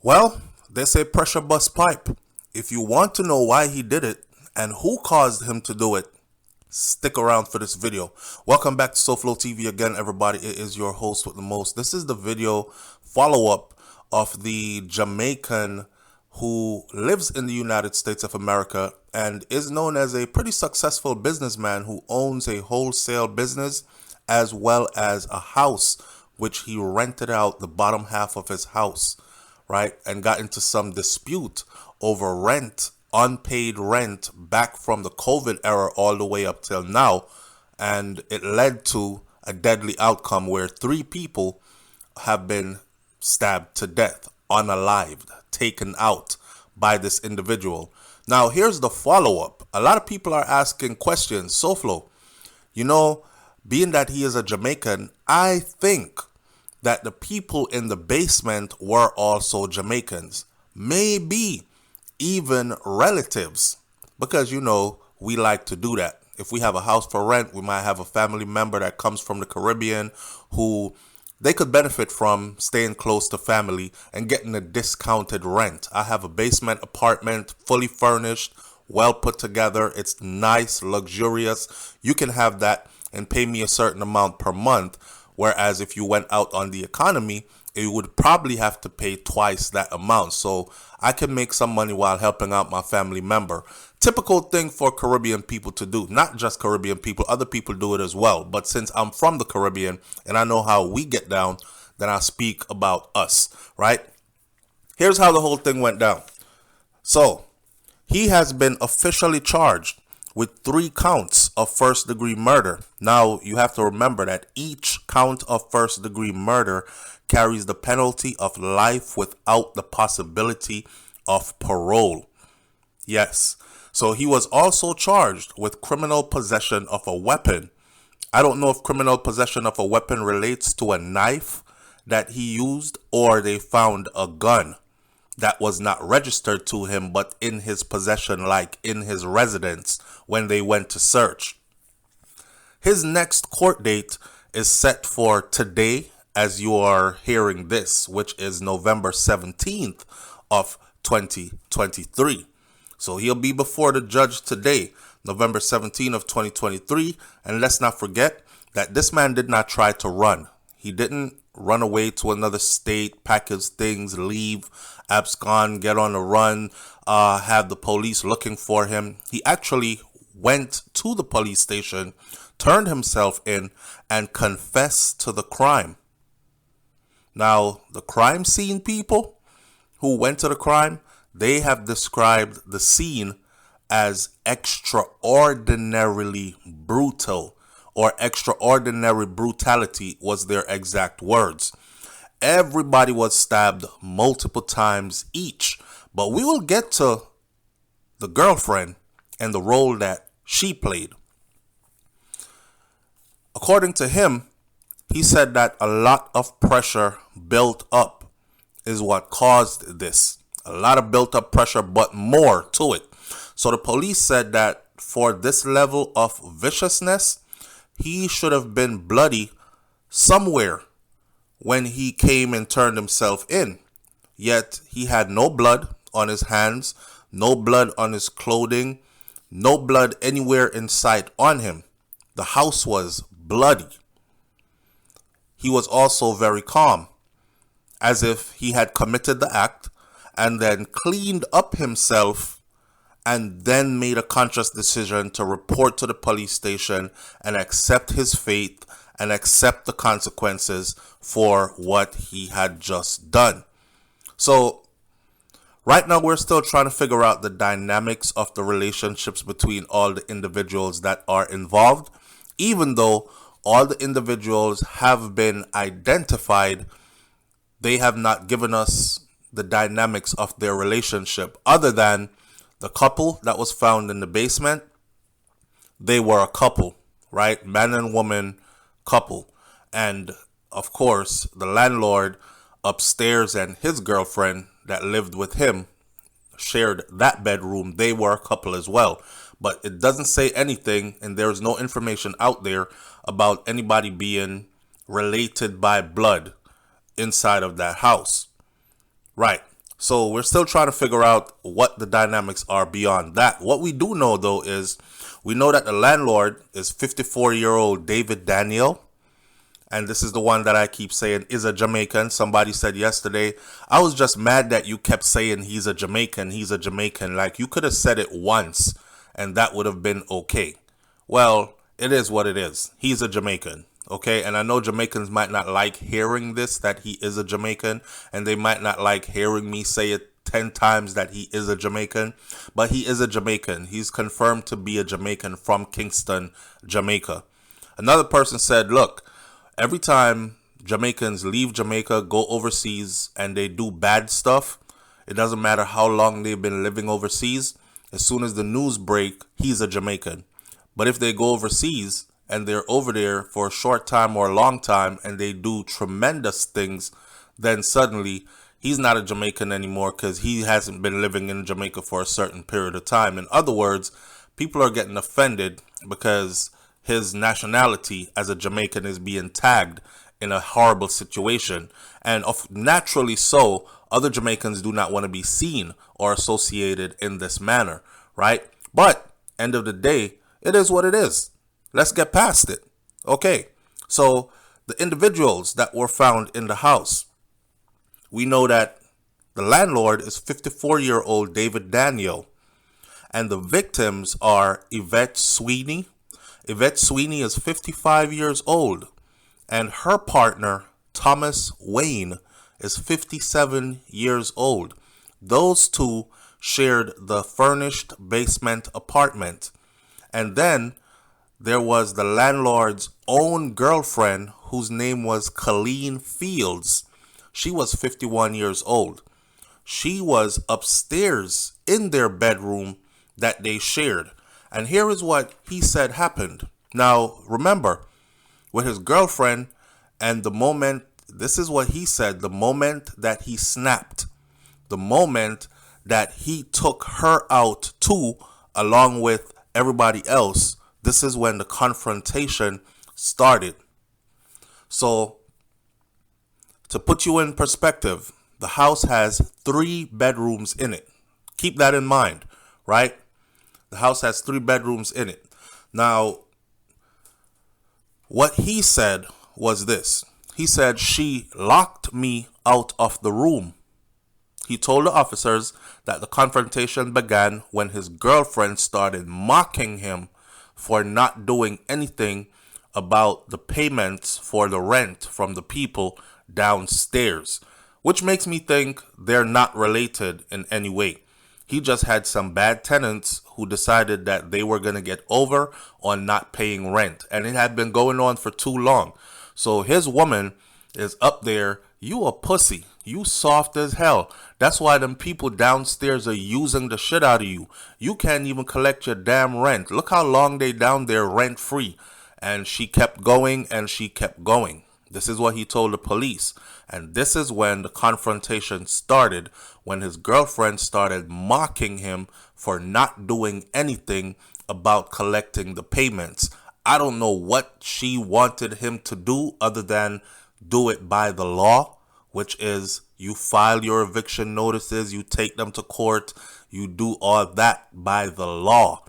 Well, they say pressure bust pipe. If you want to know why he did it and who caused him to do it, stick around for this video. Welcome back to SouFLoTV again, everybody. It is your host with the most. This is the video follow-up of the Jamaican who lives in the United States of America and is known as a pretty successful businessman who owns a wholesale business as well as a house which he rented out the bottom half of his house, right? And got into some dispute over rent, unpaid rent back from the COVID era all the way up till now. And it led to a deadly outcome where 3 people have been stabbed to death, unalived, taken out by this individual. Now, here's the follow-up. A lot of people are asking questions. SouFlo, being that he is a Jamaican, I think that the people in the basement were also Jamaicans. Maybe even relatives. Because, we like to do that. If we have a house for rent, we might have a family member that comes from the Caribbean who they could benefit from staying close to family and getting a discounted rent. I have a basement apartment, fully furnished, well put together. It's nice, luxurious. You can have that and pay me a certain amount per month. Whereas if you went out on the economy, you would probably have to pay twice that amount. So I can make some money while helping out my family member. Typical thing for Caribbean people to do. Not just Caribbean people, other people do it as well. But since I'm from the Caribbean and I know how we get down, then I speak about us, right? Here's how the whole thing went down. So he has been officially charged with 3 counts of first-degree murder. Now, you have to remember that each count of first-degree murder carries the penalty of life without the possibility of parole. Yes. So he was also charged with criminal possession of a weapon. I don't know if criminal possession of a weapon relates to a knife that he used or they found a gun that was not registered to him but in his possession, like in his residence when they went to search. His next court date is set for today as you are hearing this, which is November 17th of 2023. So he'll be before the judge today, November 17th of 2023. And let's not forget that this man did not try to run. He didn't run away to another state, pack his things, leave, abscond, get on the run, have the police looking for him. He actually went to the police station, turned himself in, and confessed to the crime. Now, the crime scene people who went to the crime, they have described the scene as extraordinarily brutal, or extraordinary brutality was their exact words. Everybody was stabbed multiple times each. But we will get to the girlfriend and the role that she played. According to him, he said that a lot of pressure built up is what caused this. A lot of built up pressure, but more to it. So the police said that for this level of viciousness, he should have been bloody somewhere when he came and turned himself in. Yet he had no blood on his hands, no blood on his clothing, no blood anywhere in sight on him. The house was bloody. He was also very calm, as if he had committed the act and then cleaned up himself and then made a conscious decision to report to the police station and accept his fate and accept the consequences for what he had just done. So right now we're still trying to figure out the dynamics of the relationships between all the individuals that are involved. Even though all the individuals have been identified, they have not given us the dynamics of their relationship other than the couple that was found in the basement. They were a couple, right? Man and woman couple. And of course, the landlord upstairs and his girlfriend that lived with him shared that bedroom. They were a couple as well. But it doesn't say anything, and there's no information out there about anybody being related by blood inside of that house. Right. So we're still trying to figure out what the dynamics are beyond that. What we do know, though, is we know that the landlord is 54-year-old David Daniel. And this is the one that I keep saying is a Jamaican. Somebody said yesterday, I was just mad that you kept saying he's a Jamaican, he's a Jamaican. Like, you could have said it once and that would have been okay. Well, it is what it is. He's a Jamaican. Okay, and I know Jamaicans might not like hearing this, that he is a Jamaican, and they might not like hearing me say it 10 times that he is a Jamaican, but he is a Jamaican. He's confirmed to be a Jamaican from Kingston, Jamaica. Another person said, look, every time Jamaicans leave Jamaica, go overseas, and they do bad stuff, it doesn't matter how long they've been living overseas, as soon as the news break, he's a Jamaican. But if they go overseas, and they're over there for a short time or a long time and they do tremendous things, then suddenly he's not a Jamaican anymore because he hasn't been living in Jamaica for a certain period of time. In other words, people are getting offended because his nationality as a Jamaican is being tagged in a horrible situation. And naturally so, other Jamaicans do not want to be seen or associated in this manner, right? But end of the day, it is what it is. Let's get past it. Okay, so the individuals that were found in the house, we know that the landlord is 54-year-old David Daniel, and the victims are Yvette Sweeney. Yvette Sweeney is 55 years old, and her partner, Thomas Wayne, is 57 years old. Those two shared the furnished basement apartment, and then there was the landlord's own girlfriend whose name was Colleen Fields. She was 51 years old. She was upstairs in their bedroom that they shared. And here is what he said happened. Now, remember, with his girlfriend and the moment, this is what he said, the moment that he snapped, the moment that he took her out too, along with everybody else, this is when the confrontation started. So, to put you in perspective, the house has 3 bedrooms in it. Keep that in mind, right? The house has 3 bedrooms in it. Now, what he said was this. He said, she locked me out of the room. He told the officers that the confrontation began when his girlfriend started mocking him for not doing anything about the payments for the rent from the people downstairs, which makes me think they're not related in any way. He just had some bad tenants who decided that they were going to get over on not paying rent, and it had been going on for too long. So his woman is up there, you a pussy, you soft as hell. That's why them people downstairs are using the shit out of you. You can't even collect your damn rent. Look how long they down there rent free. And she kept going and she kept going. This is what he told the police. And this is when the confrontation started, when his girlfriend started mocking him for not doing anything about collecting the payments. I don't know what she wanted him to do other than do it by the law, which is you file your eviction notices, you take them to court, you do all that by the law.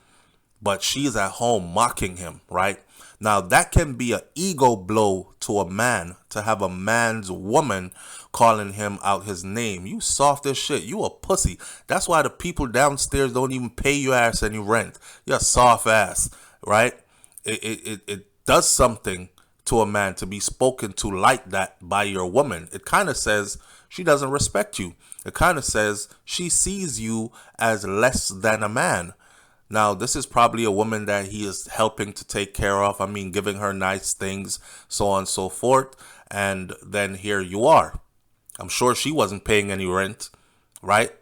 But she's at home mocking him, right? Now, that can be an ego blow to a man, to have a man's woman calling him out his name. You soft as shit. You a pussy. That's why the people downstairs don't even pay your ass any rent. You're a soft ass, right? It does something to a man to be spoken to like that by your woman. It kind of says she doesn't respect you. It kind of says she sees you as less than a man. Now, this is probably a woman that he is helping to take care of. I mean, giving her nice things, so on and so forth. And then here you are. I'm sure she wasn't paying any rent, right?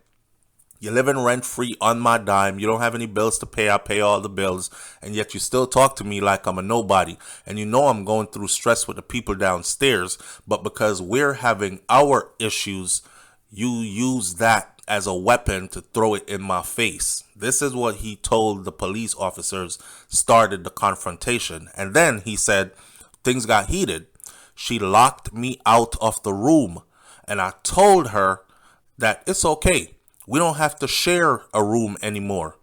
You're living rent-free on my dime. You don't have any bills to pay. I pay all the bills. And yet you still talk to me like I'm a nobody. And you know I'm going through stress with the people downstairs. But because we're having our issues, you use that as a weapon to throw it in my face. This is what he told the police officers started the confrontation. And then he said, things got heated. She locked me out of the room. And I told her, that it's okay. We don't have to share a room anymore.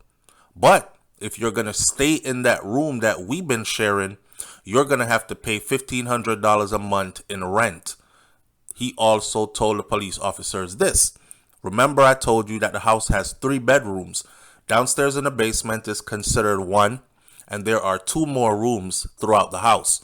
But if you're going to stay in that room that we've been sharing, you're going to have to pay $1,500 a month in rent. He also told the police officers this. Remember, I told you that the house has 3 bedrooms. Downstairs in the basement is considered 1, and there are 2 more rooms throughout the house.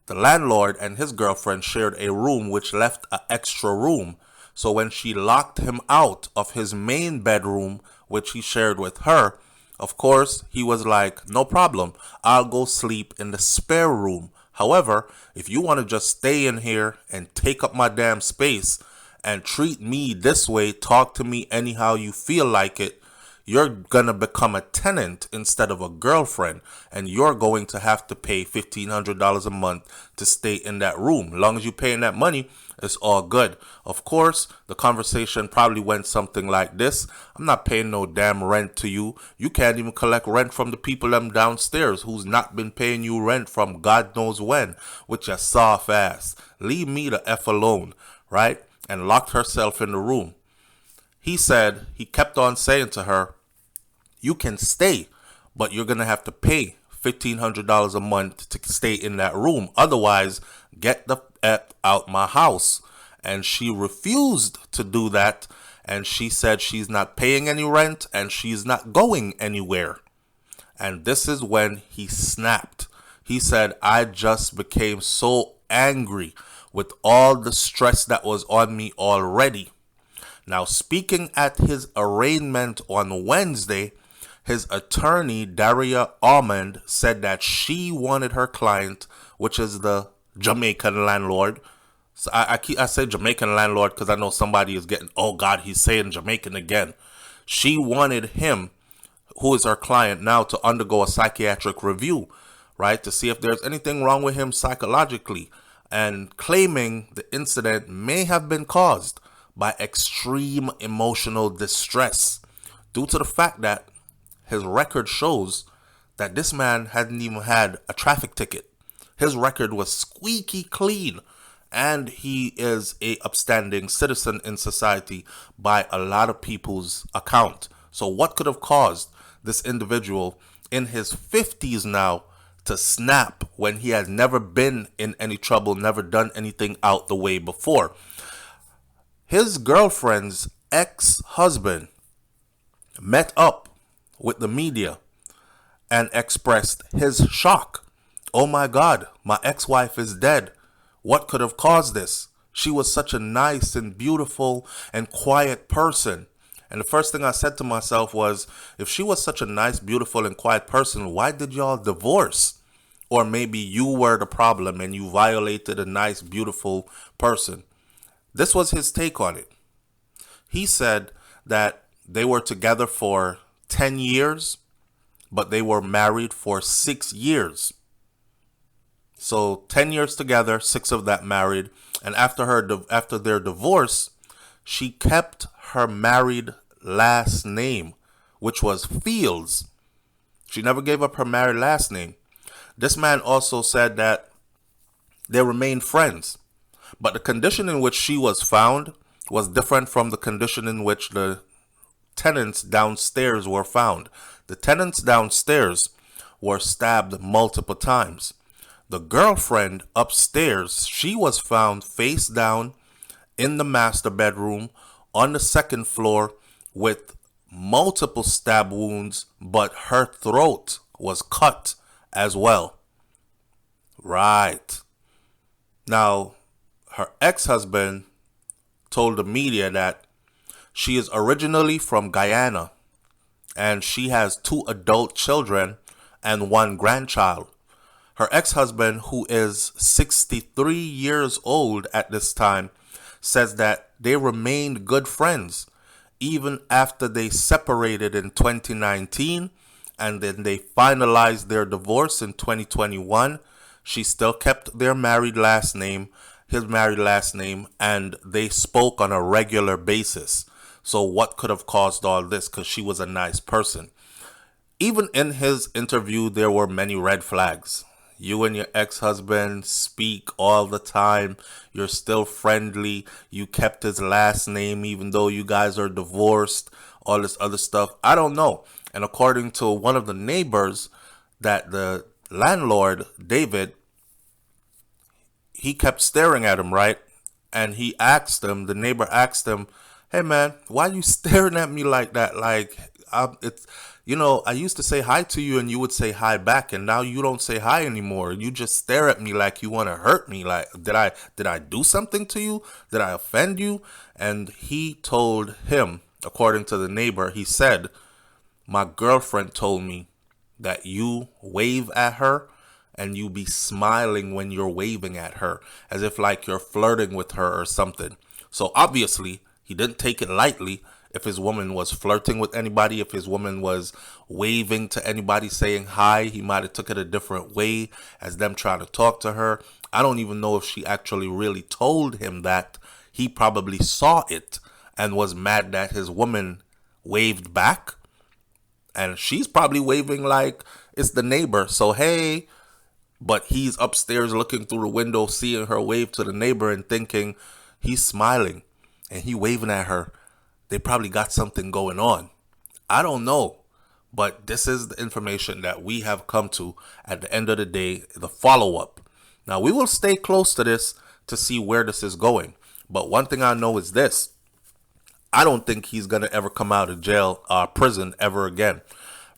The landlord and his girlfriend shared a room which left an extra room. So when she locked him out of his main bedroom, which he shared with her, of course, he was like, no problem, I'll go sleep in the spare room. However, if you want to just stay in here and take up my damn space and treat me this way, talk to me anyhow you feel like it, you're going to become a tenant instead of a girlfriend, and you're going to have to pay $1,500 a month to stay in that room. As long as you're paying that money, it's all good. Of course, the conversation probably went something like this. I'm not paying no damn rent to you. You can't even collect rent from the people them downstairs who's not been paying you rent from God knows when, with your soft ass. Leave me the F alone, right? And locked herself in the room. He kept on saying to her, you can stay, but you're going to have to pay $1,500 a month to stay in that room. Otherwise, get the F out my house. And she refused to do that. And she said she's not paying any rent and she's not going anywhere. And this is when he snapped. He said, I just became so angry with all the stress that was on me already. Now, speaking at his arraignment on Wednesday, his attorney, Daria Almond, said that she wanted her client, which is the Jamaican landlord. So I say Jamaican landlord because I know somebody is getting, oh God, he's saying Jamaican again. She wanted him, who is her client now, to undergo a psychiatric review, right? To see if there's anything wrong with him psychologically, and claiming the incident may have been caused by extreme emotional distress due to the fact that his record shows that this man hadn't even had a traffic ticket. His record was squeaky clean, and he is a upstanding citizen in society by a lot of people's account. So what could have caused this individual in his 50s now to snap when he has never been in any trouble, never done anything out the way before? His girlfriend's ex-husband met up with the media and expressed his shock. Oh my God, my ex-wife is dead. What could have caused this? She was such a nice and beautiful and quiet person. And the first thing I said to myself was, if she was such a nice, beautiful and quiet person, why did y'all divorce? Or maybe you were the problem and you violated a nice, beautiful person. This was his take on it. He said that they were together for 10 years, but they were married for 6 years. So 10 years together, 6 of that married. And after their divorce, she kept her married last name, which was Fields. She never gave up her married last name. This man also said that they remained friends, but the condition in which she was found was different from the condition in which the tenants downstairs were found. The tenants downstairs were stabbed multiple times. The girlfriend upstairs, she was found face down in the master bedroom on the 2nd floor with multiple stab wounds, but her throat was cut as well. Right. Now, her ex-husband told the media that she is originally from Guyana and she has 2 adult children and 1 grandchild. Her ex-husband, who is 63 years old at this time, says that they remained good friends even after they separated in 2019, and then they finalized their divorce in 2021. She still kept their married last name, his married last name, and they spoke on a regular basis. So what could have caused all this? Because she was a nice person. Even in his interview, there were many red flags. You and your ex-husband speak all the time. You're still friendly. You kept his last name even though you guys are divorced. All this other stuff. I don't know. And according to one of the neighbors, that the landlord, David, he kept staring at him, right? And he asked him, the neighbor asked him, "Hey man, why you staring at me like that? Like, it's, I used to say hi to you and you would say hi back, and now you don't say hi anymore. You just stare at me like you want to hurt me. Like, did I do something to you? Did I offend you?" And he told him, according to the neighbor, he said, "My girlfriend told me that you wave at her and you be smiling when you're waving at her, as if like you're flirting with her or something." So obviously he didn't take it lightly if his woman was flirting with anybody. If his woman was waving to anybody, saying hi, he might have took it a different way, as them trying to talk to her. I don't even know if she actually really told him that. He probably saw it and was mad that his woman waved back, and she's probably waving like it's the neighbor. So hey, but he's upstairs looking through the window, seeing her wave to the neighbor and thinking he's smiling and he waving at her. They probably got something going on. I don't know. But this is the information that we have come to at the end of the day, the follow-up. Now, we will stay close to this to see where this is going. But one thing I know is this. I don't think he's going to ever come out of jail, prison ever again.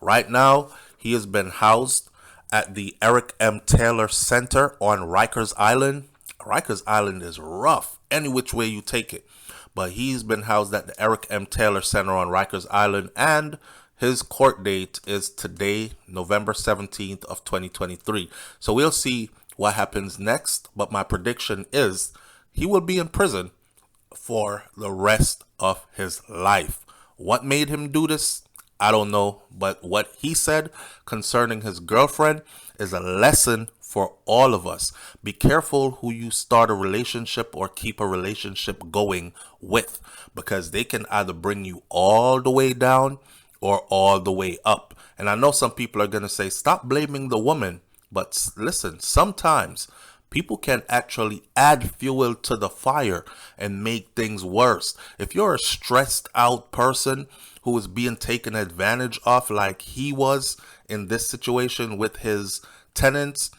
Right now, he has been housed at the Eric M. Taylor Center on Rikers Island. Rikers Island is rough, any which way you take it. But he's been housed at the Eric M. Taylor Center on Rikers Island, and his court date is today, November 17th of 2023. So we'll see what happens next, but my prediction is he will be in prison for the rest of his life. What made him do this? I don't know, but what he said concerning his girlfriend is a lesson for all of us. Be careful who you start a relationship or keep a relationship going with, because they can either bring you all the way down or all the way up. And I know some people are going to say, stop blaming the woman. But listen, sometimes people can actually add fuel to the fire and make things worse. If you're a stressed out person who is being taken advantage of like he was in this situation with his tenants,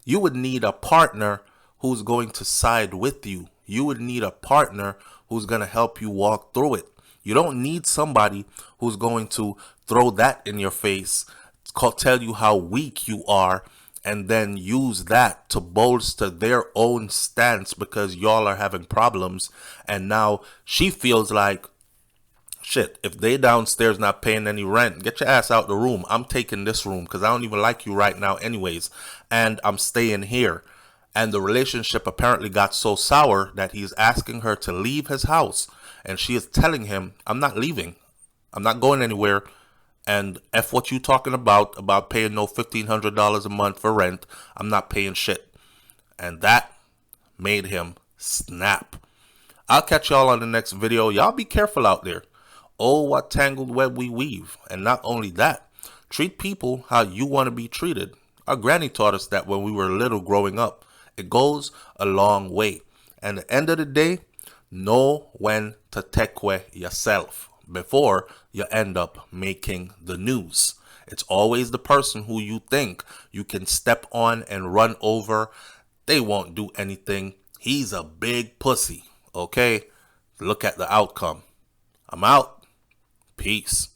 you would need a partner who's going to side with you. You would need a partner who's going to help you walk through it. You don't need somebody who's going to throw that in your face, tell you how weak you are, and then use that to bolster their own stance because y'all are having problems. And now she feels like, shit, if they downstairs not paying any rent, get your ass out the room. I'm taking this room because I don't even like you right now anyways. And I'm staying here. And the relationship apparently got so sour that he's asking her to leave his house. And she is telling him, I'm not leaving. I'm not going anywhere. And F what you talking about paying no $1,500 a month for rent. I'm not paying shit. And that made him snap. I'll catch y'all on the next video. Y'all be careful out there. Oh, what tangled web we weave. And not only that, treat people how you want to be treated. Our granny taught us that when we were little growing up. It goes a long way. And at the end of the day, know when to take care yourself before you end up making the news. It's always the person who you think you can step on and run over. They won't do anything. He's a big pussy. Okay? Look at the outcome. I'm out. Peace.